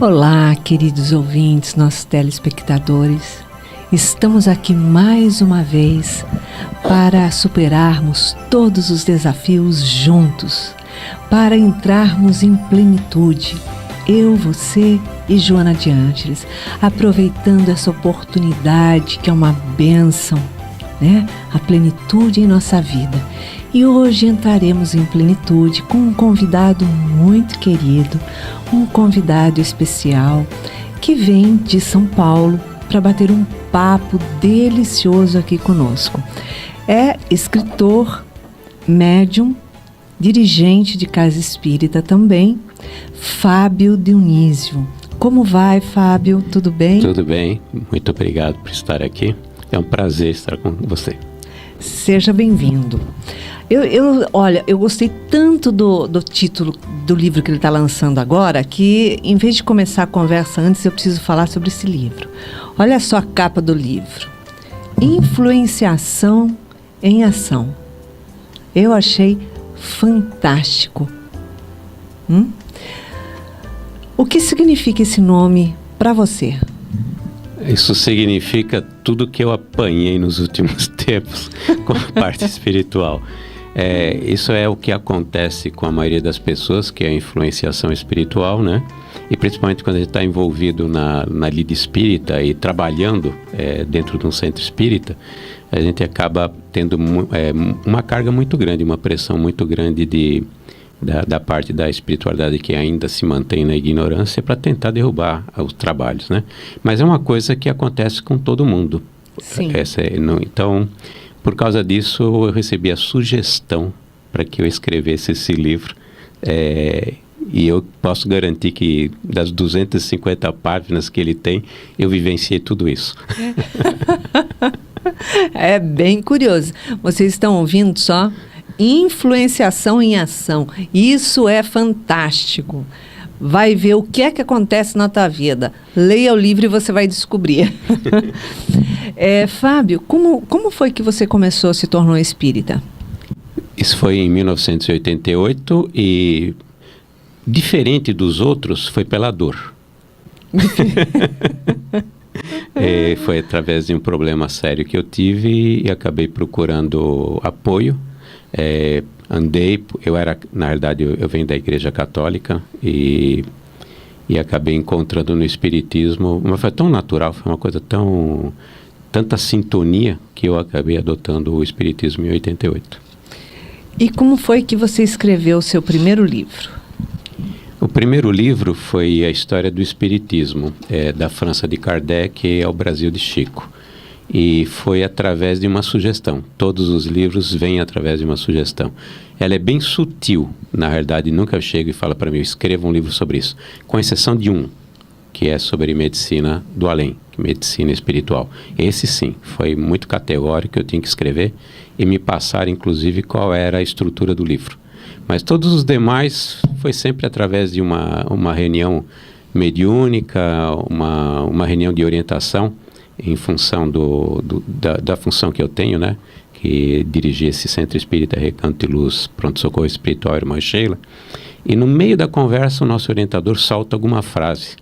Olá, queridos ouvintes, nossos telespectadores. Estamos aqui mais uma vez para superarmos todos os desafios juntos, para entrarmos em plenitude. Eu, você e Joana de Ângeles, aproveitando essa oportunidade que é uma bênção, né? A plenitude em nossa vida. E hoje entraremos em plenitude com um convidado muito querido, um convidado especial que vem de São Paulo para bater um papo delicioso aqui conosco. É escritor, médium, dirigente de casa espírita também, Fábio Dionísio. Como vai, Fábio? Tudo bem? Tudo bem, muito obrigado por estar aqui. É um prazer estar com você. Seja bem-vindo. Olha, eu gostei tanto do título do livro que ele está lançando agora, que em vez de começar a conversa antes, eu preciso falar sobre esse livro. Olha só a capa do livro. Influenciação em ação. Eu achei fantástico. O que significa esse nome para você? Isso significa tudo que eu apanhei nos últimos tempos com a parte espiritual. Isso é o que acontece com a maioria das pessoas, que é a influenciação espiritual, né? E principalmente quando a gente está envolvido na lida espírita e trabalhando dentro de um centro espírita, a gente acaba tendo uma carga muito grande, uma pressão muito grande da parte da espiritualidade que ainda se mantém na ignorância para tentar derrubar os trabalhos, né? Mas é uma coisa que acontece com todo mundo. Sim. Então, por causa disso, eu recebi a sugestão para que eu escrevesse esse livro. E eu posso garantir que das 250 páginas que ele tem, eu vivenciei tudo isso. É bem curioso. Vocês estão ouvindo só? Influenciação em ação. Isso é fantástico. Vai ver o que é que acontece na tua vida. Leia o livro e você vai descobrir. Fábio, como foi que você se tornou espírita? Isso foi em 1988 e, diferente dos outros, foi pela dor. Foi através de um problema sério que eu tive e acabei procurando apoio. Na realidade, eu venho da Igreja Católica e acabei encontrando no Espiritismo, mas foi tão natural, foi uma coisa tanta sintonia que eu acabei adotando o Espiritismo em 88. E como foi que você escreveu o seu primeiro livro? O primeiro livro foi a história do Espiritismo, da França de Kardec ao Brasil de Chico. E foi através de uma sugestão. Todos os livros vêm através de uma sugestão. Ela é bem sutil. Na realidade, nunca chego e falo para mim, escreva um livro sobre isso. Com exceção de um, que é sobre medicina do além, medicina espiritual. Esse sim, foi muito categórico, eu tinha que escrever e me passar, inclusive, qual era a estrutura do livro. Mas todos os demais foi sempre através de uma reunião mediúnica, uma reunião de orientação, em função da função que eu tenho, né? Que dirigi esse Centro Espírita Recanto e Luz, Pronto-Socorro Espiritual, Irmã Sheila. E no meio da conversa, o nosso orientador solta alguma frase.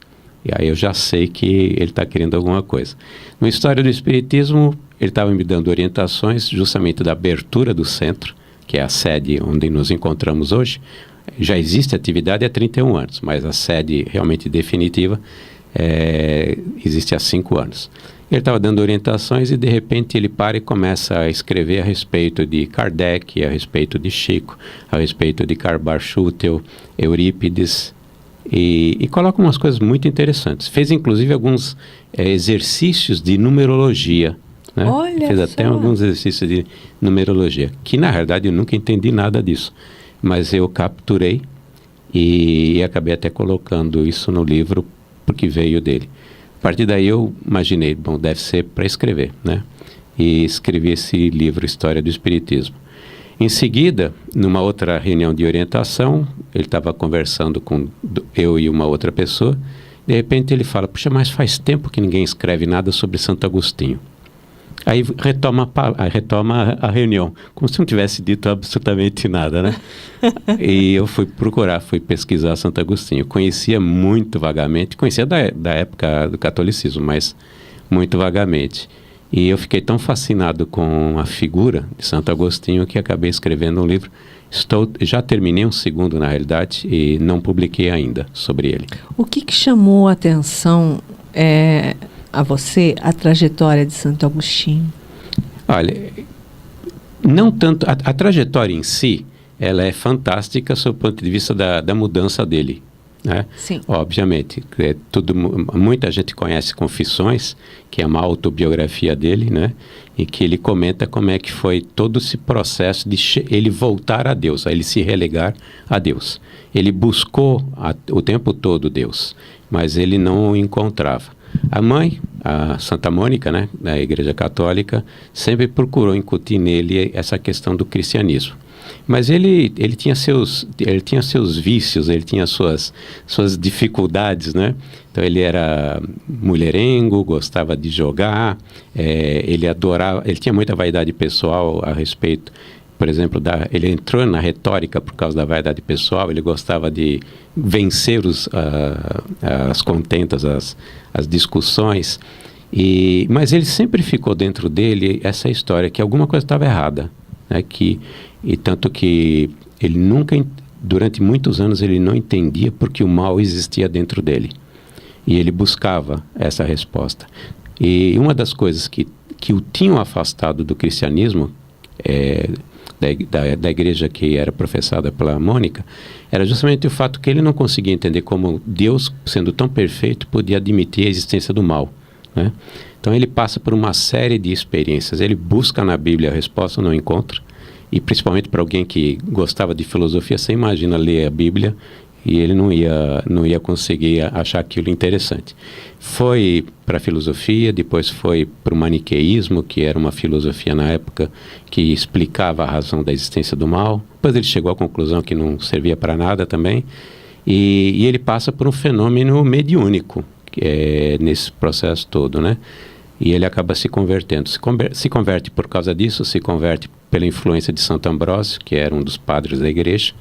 E aí eu já sei que ele está querendo alguma coisa. No História do Espiritismo, ele estava me dando orientações justamente da abertura do centro, que é a sede onde nos encontramos hoje. Já existe atividade há 31 anos, mas a sede realmente definitiva existe há 5 anos. Ele estava dando orientações e, de repente, ele para e começa a escrever a respeito de Kardec, a respeito de Chico, a respeito de Karl Barth-Schutel, Eurípides, e coloca umas coisas muito interessantes. Fez, inclusive, alguns exercícios de numerologia, né? Olha Fez só. até alguns exercícios de numerologia, que, na realidade, eu nunca entendi nada disso. Mas eu capturei e acabei até colocando isso no livro, porque veio dele. A partir daí eu imaginei, deve ser para escrever, né? E escrevi esse livro, História do Espiritismo. Em seguida, numa outra reunião de orientação, ele estava conversando com eu e uma outra pessoa, de repente ele fala, puxa, mas faz tempo que ninguém escreve nada sobre Santo Agostinho. Aí retoma a reunião, como se não tivesse dito absolutamente nada, né? E eu fui pesquisar Santo Agostinho. Conhecia muito vagamente, conhecia da época do catolicismo, mas muito vagamente. E eu fiquei tão fascinado com a figura de Santo Agostinho que acabei escrevendo um livro. Já terminei um segundo, na realidade, e não publiquei ainda sobre ele. O que chamou a atenção a você, a trajetória de Santo Agostinho? Olha, não tanto... A trajetória em si, ela é fantástica sob o ponto de vista da mudança dele, né? Sim. Obviamente, muita gente conhece Confissões, que é uma autobiografia dele, né? E que ele comenta como é que foi todo esse processo de ele voltar a Deus, a ele se relegar a Deus. Ele buscou o tempo todo Deus, mas ele não o encontrava. A mãe, a Santa Mônica, né, da Igreja Católica, sempre procurou incutir nele essa questão do cristianismo. Mas ele tinha seus vícios, ele tinha suas dificuldades, né? Então ele era mulherengo, gostava de jogar, ele tinha muita vaidade pessoal a respeito, por exemplo, ele entrou na retórica por causa da vaidade pessoal, ele gostava de vencer as contentas, as discussões, mas ele sempre ficou dentro dele essa história que alguma coisa estava errada, né? E tanto que ele durante muitos anos ele não entendia porque o mal existia dentro dele. E ele buscava essa resposta. E uma das coisas que o tinham afastado do cristianismo, da igreja que era professada pela Mônica, era justamente o fato que ele não conseguia entender como Deus, sendo tão perfeito, podia admitir a existência do mal, né? Então ele passa por uma série de experiências. Ele busca na Bíblia a resposta, não encontra. E principalmente para alguém que gostava de filosofia, você imagina ler a Bíblia e ele não ia conseguir achar aquilo interessante. Foi para a filosofia, depois foi para o maniqueísmo, que era uma filosofia na época que explicava a razão da existência do mal. Depois ele chegou à conclusão que não servia para nada também. E ele passa por um fenômeno mediúnico nesse processo todo, né? E ele acaba se convertendo. Se converte por causa disso, se converte pela influência de Santo Ambrósio, que era um dos padres da igreja.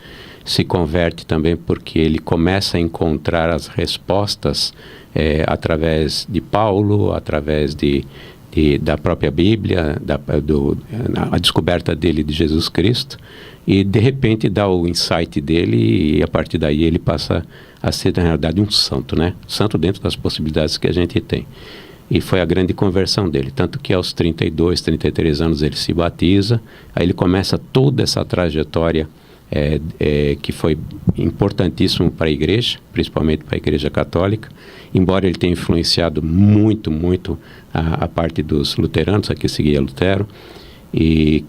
Se converte também porque ele começa a encontrar as respostas através de Paulo, através da própria Bíblia, a descoberta dele de Jesus Cristo. E de repente dá o insight dele e a partir daí ele passa a ser, na realidade, um santo, né? Santo dentro das possibilidades que a gente tem. E foi a grande conversão dele, tanto que aos 32, 33 anos ele se batiza, aí ele começa toda essa trajetória que foi importantíssimo para a igreja, principalmente para a igreja católica, embora ele tenha influenciado muito, muito a parte dos luteranos, a que seguia Lutero, e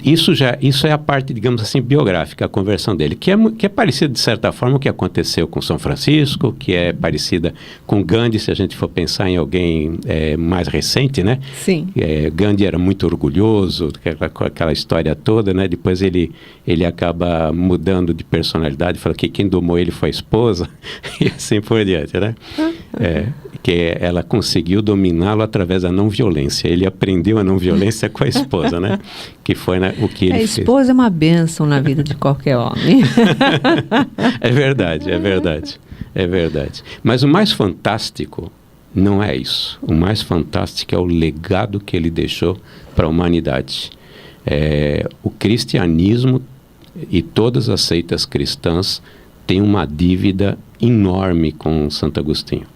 isso é a parte, digamos assim, biográfica, a conversão dele, que é parecida de certa forma o que aconteceu com São Francisco, que é parecida com Gandhi, se a gente for pensar em alguém mais recente, né? Sim. Gandhi era muito orgulhoso, aquela história toda, né? Depois ele acaba mudando de personalidade, fala que quem domou ele foi a esposa, e assim por diante, né? Que ela conseguiu dominá-lo através da não violência. Ele aprendeu a não violência com a esposa, né? Que foi o que ele fez. A esposa é uma bênção na vida de qualquer homem. É verdade. Mas o mais fantástico não é isso. O mais fantástico é o legado que ele deixou para a humanidade. O cristianismo e todas as seitas cristãs têm uma dívida enorme com Santo Agostinho.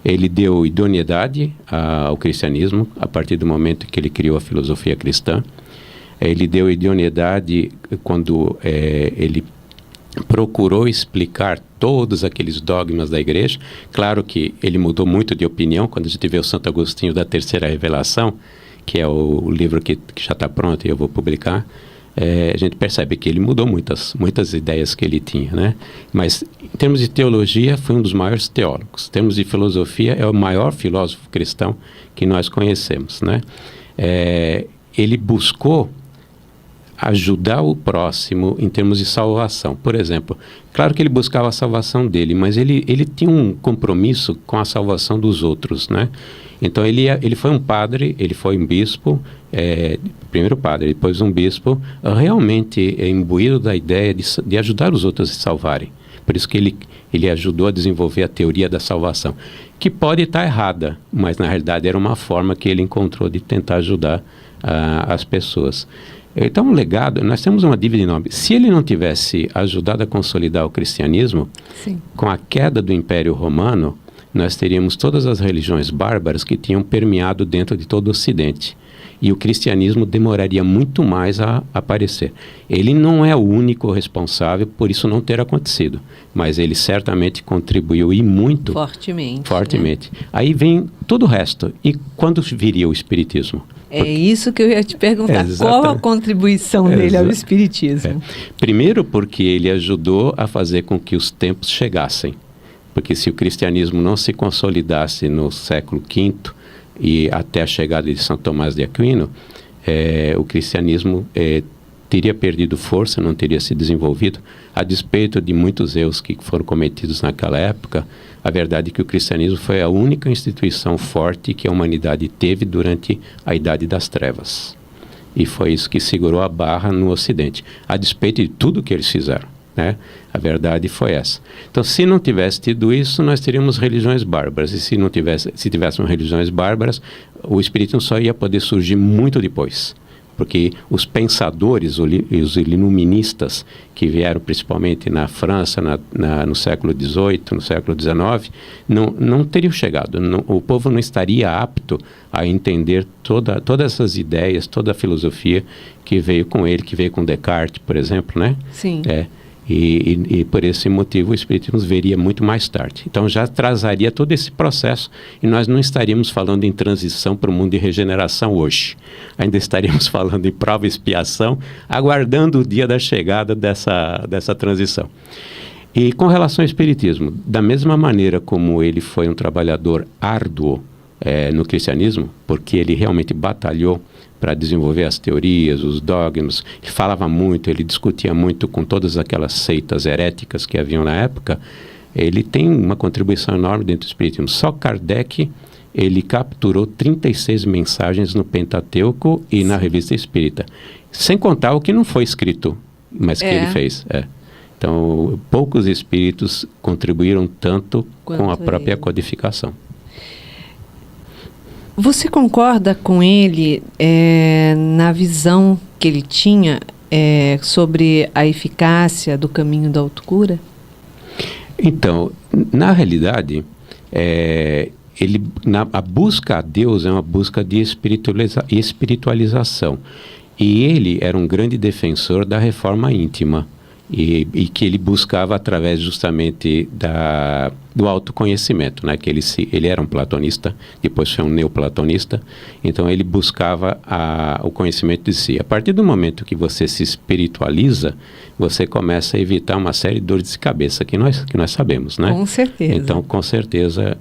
Ele deu idoneidade ao cristianismo a partir do momento que ele criou a filosofia cristã. Ele deu idoneidade quando ele procurou explicar todos aqueles dogmas da igreja. Claro que ele mudou muito de opinião quando a gente vê o Santo Agostinho da Terceira Revelação, que é o livro que já está pronto e eu vou publicar. A gente percebe que ele mudou muitas ideias que ele tinha, né? Mas em termos de teologia foi um dos maiores teólogos. Em termos de filosofia é o maior filósofo cristão que nós conhecemos, né? Ele buscou ajudar o próximo em termos de salvação. Por exemplo, claro que ele buscava a salvação dele, mas ele tinha um compromisso com a salvação dos outros, né? Então ele foi um padre, ele foi um bispo, primeiro padre, depois um bispo, realmente imbuído da ideia de ajudar os outros a se salvarem. Por isso que ele ajudou a desenvolver a teoria da salvação, que pode estar errada, mas na realidade era uma forma que ele encontrou de tentar ajudar as pessoas. Então, um legado, nós temos uma dívida enorme. Se ele não tivesse ajudado a consolidar o cristianismo, sim, com a queda do Império Romano, nós teríamos todas as religiões bárbaras que tinham permeado dentro de todo o Ocidente. E o cristianismo demoraria muito mais a aparecer. Ele não é o único responsável por isso não ter acontecido, mas ele certamente contribuiu e muito. Fortemente. Né? Aí vem todo o resto. E quando viria o Espiritismo? É isso que eu ia te perguntar. Qual a contribuição dele ao Espiritismo? Primeiro, porque ele ajudou a fazer com que os tempos chegassem. Porque se o cristianismo não se consolidasse no século V e até a chegada de São Tomás de Aquino, o cristianismo teria perdido força, não teria se desenvolvido. A despeito de muitos erros que foram cometidos naquela época, a verdade é que o cristianismo foi a única instituição forte que a humanidade teve durante a Idade das Trevas. E foi isso que segurou a barra no Ocidente, a despeito de tudo que eles fizeram, né? A verdade foi essa. Então, se não tivesse tido isso, nós teríamos religiões bárbaras. E se tivéssemos religiões bárbaras, o espiritismo só ia poder surgir muito depois. Porque os pensadores, os iluministas, que vieram principalmente na França, no século XVIII, no século XIX, não teriam chegado. O povo não estaria apto a entender todas essas ideias, toda a filosofia que veio com ele, que veio com Descartes, por exemplo, né? Sim. E por esse motivo o Espiritismo veria muito mais tarde. Então já atrasaria todo esse processo e nós não estaríamos falando em transição para o mundo de regeneração hoje. Ainda estaríamos falando em prova e expiação, aguardando o dia da chegada dessa transição. E com relação ao Espiritismo, da mesma maneira como ele foi um trabalhador árduo no cristianismo, porque ele realmente batalhou para desenvolver as teorias, os dogmas, ele falava muito, ele discutia muito com todas aquelas seitas heréticas que haviam na época, ele tem uma contribuição enorme dentro do Espiritismo. Só Kardec, ele capturou 36 mensagens no Pentateuco e na Revista Espírita, sem contar o que não foi escrito, mas que ele fez. Então, poucos espíritos contribuíram tanto com a própria codificação. Você concorda com ele na visão que ele tinha sobre a eficácia do caminho da autocura? Então, na realidade, a busca a Deus é uma busca de espiritualização. E ele era um grande defensor da reforma íntima. E que ele buscava através justamente do autoconhecimento, né? Que ele era um platonista, depois foi um neoplatonista, então ele buscava o conhecimento de si. A partir do momento que você se espiritualiza, você começa a evitar uma série de dores de cabeça que nós sabemos, né? Com certeza. Então, com certeza,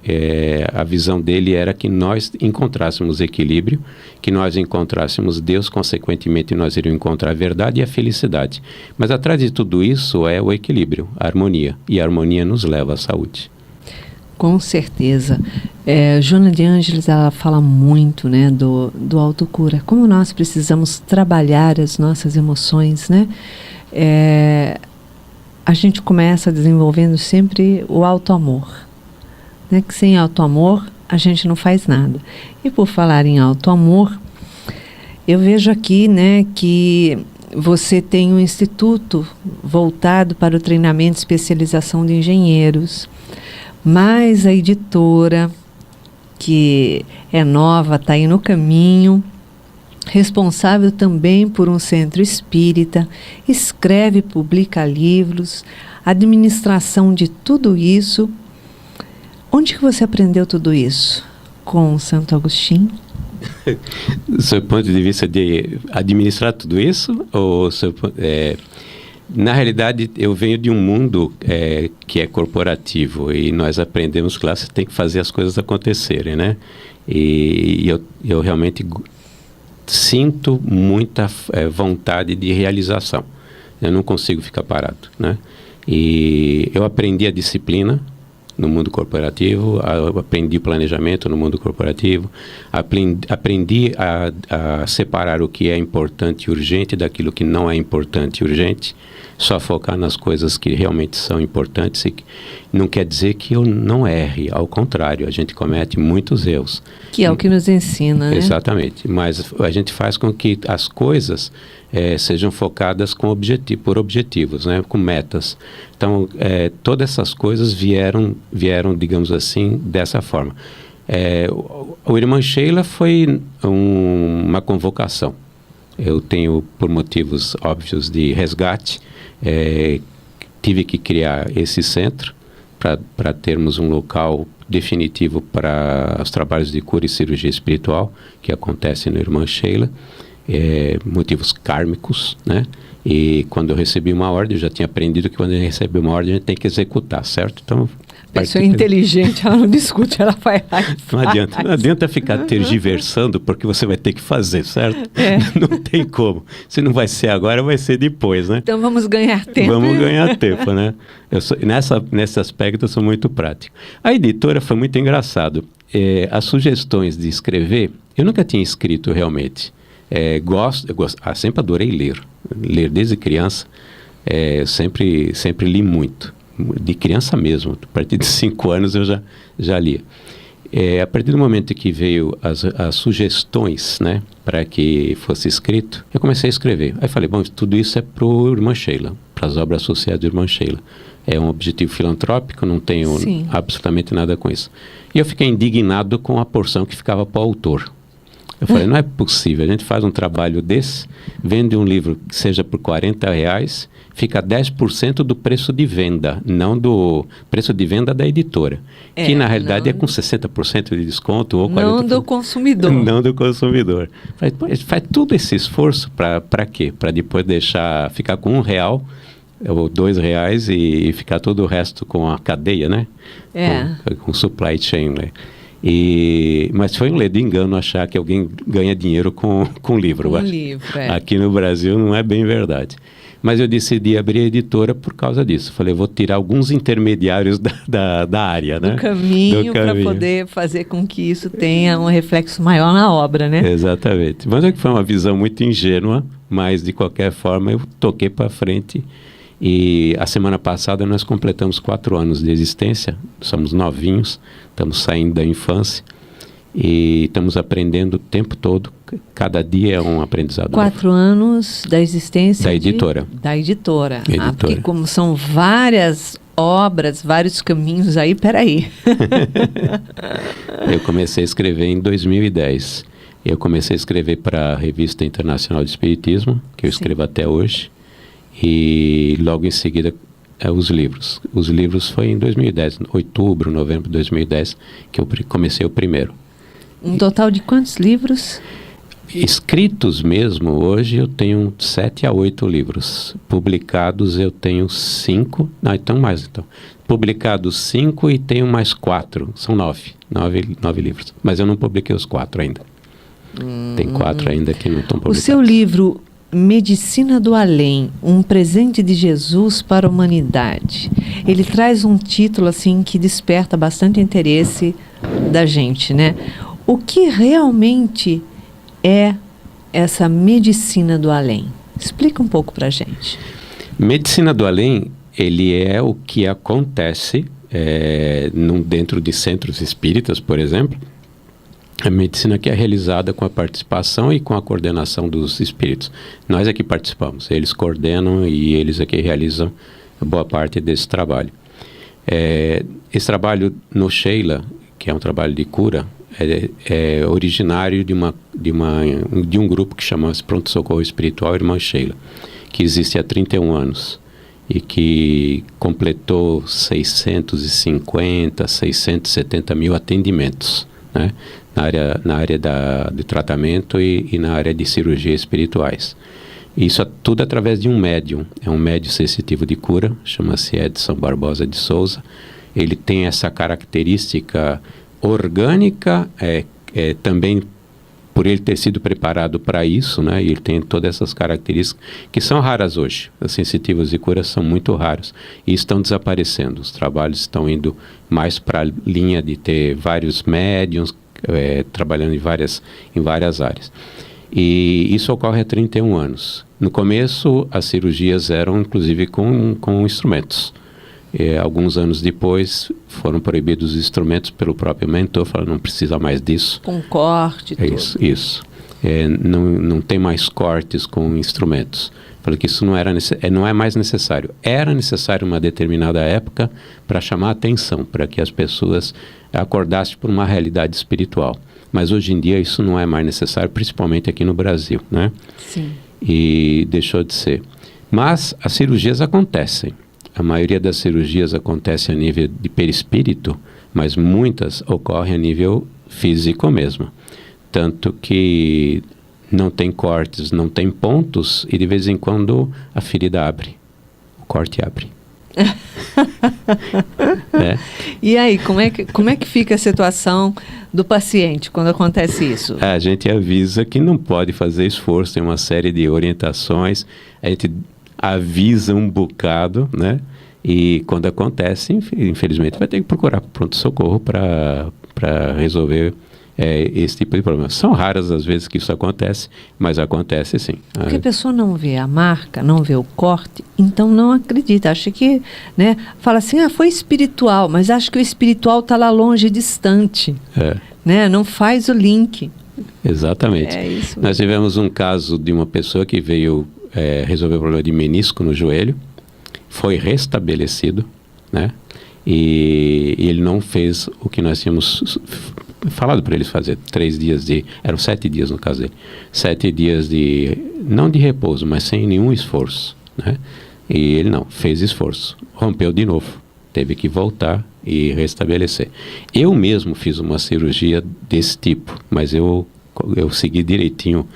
a visão dele era que nós encontrássemos equilíbrio, que nós encontrássemos Deus, consequentemente nós iríamos encontrar a verdade e a felicidade. Mas atrás de tudo isso é o equilíbrio, a harmonia, e a harmonia nos leva à saúde. Com certeza. Joana de Ângeles, ela fala muito, né, do autocura, como nós precisamos trabalhar as nossas emoções, né? A gente começa desenvolvendo sempre o autoamor, né? Que sem autoamor a gente não faz nada. E por falar em autoamor, eu vejo aqui, né, que você tem um instituto voltado para o treinamento e especialização de engenheiros, mas a editora, que é nova, está aí no caminho, responsável também por um centro espírita, escreve e publica livros, administração de tudo isso. Onde que você aprendeu tudo isso? Com Santo Agostinho? Do seu ponto de vista de administrar tudo isso? Na realidade, eu venho de um mundo que é corporativo e nós aprendemos que lá você tem que fazer as coisas acontecerem, né? E eu realmente sinto muita vontade de realização. Eu não consigo ficar parado, né? E eu aprendi a disciplina no mundo corporativo, aprendi planejamento no mundo corporativo, aprendi a separar o que é importante e urgente daquilo que não é importante e urgente, só focar nas coisas que realmente são importantes. E não quer dizer que eu não erre, ao contrário, a gente comete muitos erros. Que é o que nos ensina, né? Exatamente, mas a gente faz com que as coisas sejam focadas por objetivos, né? Com metas. Então, todas essas coisas vieram, digamos assim, dessa forma. O Irmã Sheila foi uma convocação. Eu tenho, por motivos óbvios de resgate, tive que criar esse centro para termos um local definitivo para os trabalhos de cura e cirurgia espiritual que acontecem no Irmã Sheila, motivos kármicos, né? E quando eu recebi uma ordem, eu já tinha aprendido que quando a gente recebe uma ordem, a gente tem que executar, certo? Então, pessoa inteligente, ela não discute, ela vai lá e faz. Não adianta ficar tergiversando, porque você vai ter que fazer, certo? Não tem como. Se não vai ser agora, vai ser depois, né? Então vamos ganhar tempo. Vamos ganhar tempo, né? Nesse aspecto eu sou muito prático. A editora foi muito engraçado. As sugestões de escrever, eu nunca tinha escrito realmente. Sempre adorei ler desde criança. Sempre li muito. De criança mesmo, a partir de 5 anos eu já lia. A partir do momento que veio as sugestões, né, para que fosse escrito, eu comecei a escrever. Aí falei, bom, tudo isso é para o Irmã Sheila, para as obras sociais do Irmã Sheila. É um objetivo filantrópico, não tenho absolutamente nada com isso. E eu fiquei indignado com a porção que ficava para o autor. Eu falei, não é possível, a gente faz um trabalho desse, vende um livro que seja por R$40, fica 10% do preço de venda, não do preço de venda da editora, que na realidade é com 60% de desconto ou 40%. Não do consumidor. Não do consumidor. Faz todo esse esforço para quê? Para depois ficar com R$1 ou R$2 e ficar todo o resto com a cadeia, né? Com supply chain, né? Mas foi um ledo engano achar que alguém ganha dinheiro com livro. Aqui no Brasil não é bem verdade. Mas eu decidi abrir a editora por causa disso. Falei, vou tirar alguns intermediários da área, né? Do caminho para poder fazer com que isso tenha um reflexo maior na obra, né? Exatamente. Mas foi uma visão muito ingênua, mas de qualquer forma eu toquei para frente. E a semana passada nós completamos 4 anos de existência, somos novinhos, estamos saindo da infância e estamos aprendendo o tempo todo, cada dia é um aprendizado. 4 anos da existência da editora. Da editora. Porque como são várias obras, vários caminhos aí, peraí. Eu comecei a escrever em 2010. Eu comecei a escrever para a Revista Internacional de Espiritismo, que eu escrevo até hoje. E logo em seguida os livros. Os livros foi em 2010, outubro, novembro de 2010, que eu comecei o primeiro. Um total de quantos livros? Escritos mesmo, hoje eu tenho 7 a 8 livros. Publicados eu tenho 5, não, então mais então. Publicados 5 e tenho mais 4, são 9 livros. Mas eu não publiquei os 4 ainda. Tem 4 ainda que não estão publicados. O seu livro Medicina do Além, um presente de Jesus para a humanidade. Ele traz um título assim que desperta bastante interesse da gente, né? O que realmente é essa medicina do além? Explica um pouco para a gente. Medicina do além, ele é o que acontece dentro de centros espíritas, por exemplo. A medicina que é realizada com a participação e com a coordenação dos espíritos. Nós aqui participamos, eles coordenam e eles aqui realizam boa parte desse trabalho. Esse trabalho no Sheila, que é um trabalho de cura, é originário de um grupo que chama-se Pronto Socorro Espiritual Irmã Sheila, que existe há 31 anos e que completou 670 mil atendimentos, né? Na área de tratamento e na área de cirurgia espirituais. Isso tudo através de um médium. É um médium sensitivo de cura, chama-se Edson Barbosa de Souza. Ele tem essa característica orgânica, também por ele ter sido preparado para isso, né? E ele tem todas essas características que são raras hoje. As sensitivas de cura são muito raras e estão desaparecendo. Os trabalhos estão indo mais para a linha de ter vários médiums trabalhando em várias áreas. E isso ocorre há 31 anos. No começo, as cirurgias eram, inclusive, com instrumentos. Alguns anos depois, foram proibidos os instrumentos pelo próprio mentor, falando não precisa mais disso. Com corte e tudo. Isso. Não tem mais cortes com instrumentos. Falou que isso não é mais necessário. Era necessário uma determinada época para chamar a atenção, para que as pessoas acordassem por uma realidade espiritual. Mas hoje em dia isso não é mais necessário, principalmente aqui no Brasil, né? Sim. E deixou de ser. Mas as cirurgias acontecem. A maioria das cirurgias acontece a nível de perispírito, mas muitas ocorrem a nível físico mesmo. Tanto que não tem cortes, não tem pontos, e de vez em quando a ferida abre, o corte abre. E aí, como é que fica a situação do paciente quando acontece isso? A gente avisa que não pode fazer esforço, tem uma série de orientações, a gente avisa um bocado, né? E quando acontece, infelizmente, vai ter que procurar pronto-socorro para resolver esse tipo de problema. São raras as vezes que isso acontece, mas acontece sim. Porque a pessoa não vê a marca, não vê o corte, então não acredita. Acha que, né? Fala assim, foi espiritual, mas acha que o espiritual está lá longe, distante. Né? Não faz o link. Exatamente. É isso. Nós tivemos um caso de uma pessoa que veio resolver o problema de menisco no joelho, foi restabelecido, né? E ele não fez o que nós tínhamos falado para eles fazer. 3 dias eram 7 dias no caso dele. 7 dias não de repouso, mas sem nenhum esforço, né? E ele não, fez esforço. Rompeu de novo. Teve que voltar e restabelecer. Eu mesmo fiz uma cirurgia desse tipo, mas eu segui direitinho.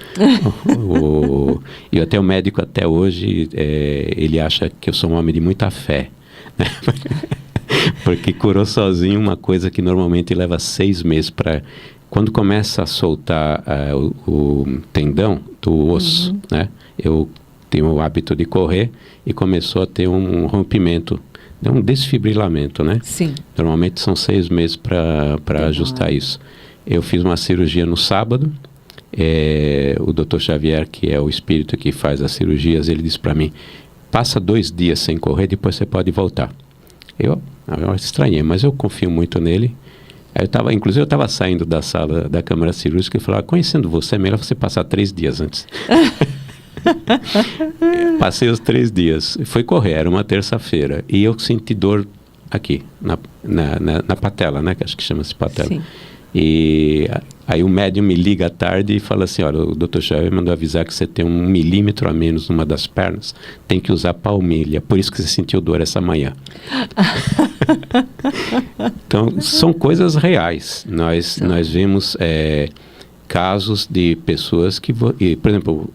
E até o médico até hoje, ele acha que eu sou um homem de muita fé, né? Porque curou sozinho uma coisa que normalmente leva 6 meses para... Quando começa a soltar o tendão do osso, né? Eu tenho o hábito de correr e começou a ter um rompimento, um desfibrilamento, né? Sim. Normalmente são 6 meses para ajustar isso. Eu fiz uma cirurgia no sábado. O Dr. Xavier, que é o espírito que faz as cirurgias, ele disse para mim, passa 2 dias sem correr, depois você pode voltar. Eu estranhei, mas eu confio muito nele. Inclusive eu estava saindo da sala da câmara cirúrgica e falava, conhecendo você, é melhor você passar 3 dias antes. Passei os 3 dias, fui correr, era uma terça-feira, e eu senti dor aqui, na patela, né, que acho que chama-se patela. Sim. E aí o médium me liga à tarde e fala assim, olha, o Dr. Xavier mandou avisar que você tem 1 milímetro a menos numa das pernas, tem que usar palmilha, por isso que você sentiu dor essa manhã. Então, são coisas reais. Nós vemos casos de pessoas que, por exemplo,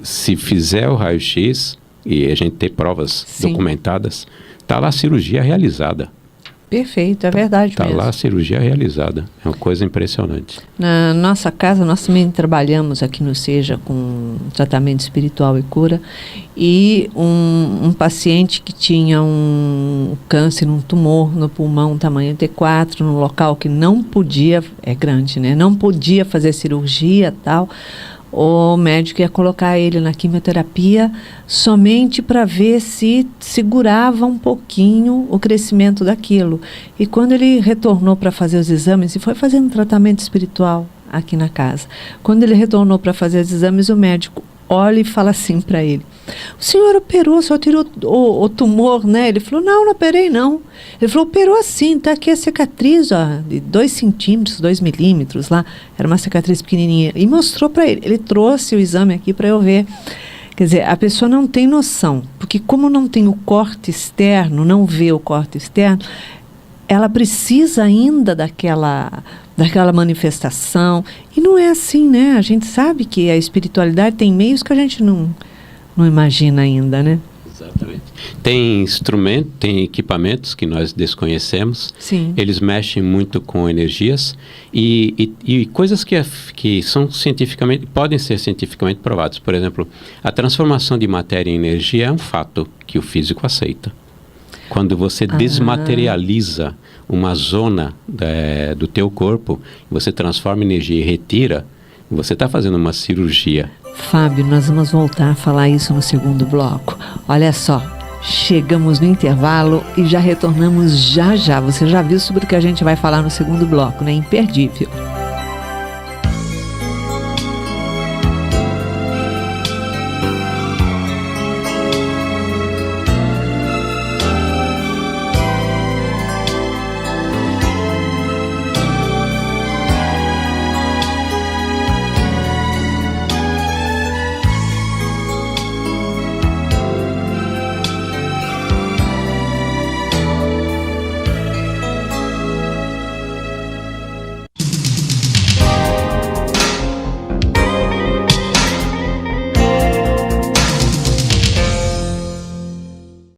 se fizer o raio-x e a gente ter provas documentadas, está lá a cirurgia realizada. Perfeito, é verdade mesmo. Está lá a cirurgia realizada. É uma coisa impressionante. Na nossa casa, nós também trabalhamos aqui no SEJA com tratamento espiritual e cura. E um paciente que tinha um câncer, um tumor no pulmão, tamanho T4, num local que não podia, é grande, né? Não podia fazer cirurgia e tal. O médico ia colocar ele na quimioterapia somente para ver se segurava um pouquinho o crescimento daquilo. E quando ele retornou para fazer os exames, e foi fazendo tratamento espiritual aqui na casa, quando ele retornou para fazer os exames, o médico olha e fala assim para ele, o senhor operou, só tirou o tumor, né? Ele falou, não operei não. Ele falou, operou assim, tá aqui a cicatriz, ó, de 2 centímetros, 2 milímetros lá, era uma cicatriz pequenininha, e mostrou para ele. Ele trouxe o exame aqui para eu ver. Quer dizer, a pessoa não tem noção, porque como não tem o corte externo, não vê o corte externo, ela precisa ainda daquela manifestação. E não é assim, né? A gente sabe que a espiritualidade tem meios que a gente não imagina ainda, né? Exatamente. Tem instrumento, tem equipamentos que nós desconhecemos. Sim. Eles mexem muito com energias e coisas que são cientificamente, podem ser cientificamente provadas. Por exemplo, a transformação de matéria em energia é um fato que o físico aceita. Quando você desmaterializa uma zona do teu corpo, você transforma em energia e retira, você está fazendo uma cirurgia. Fábio, nós vamos voltar a falar isso no segundo bloco. Olha só, chegamos no intervalo e já retornamos já já. Você já viu sobre o que a gente vai falar no segundo bloco, né? Imperdível.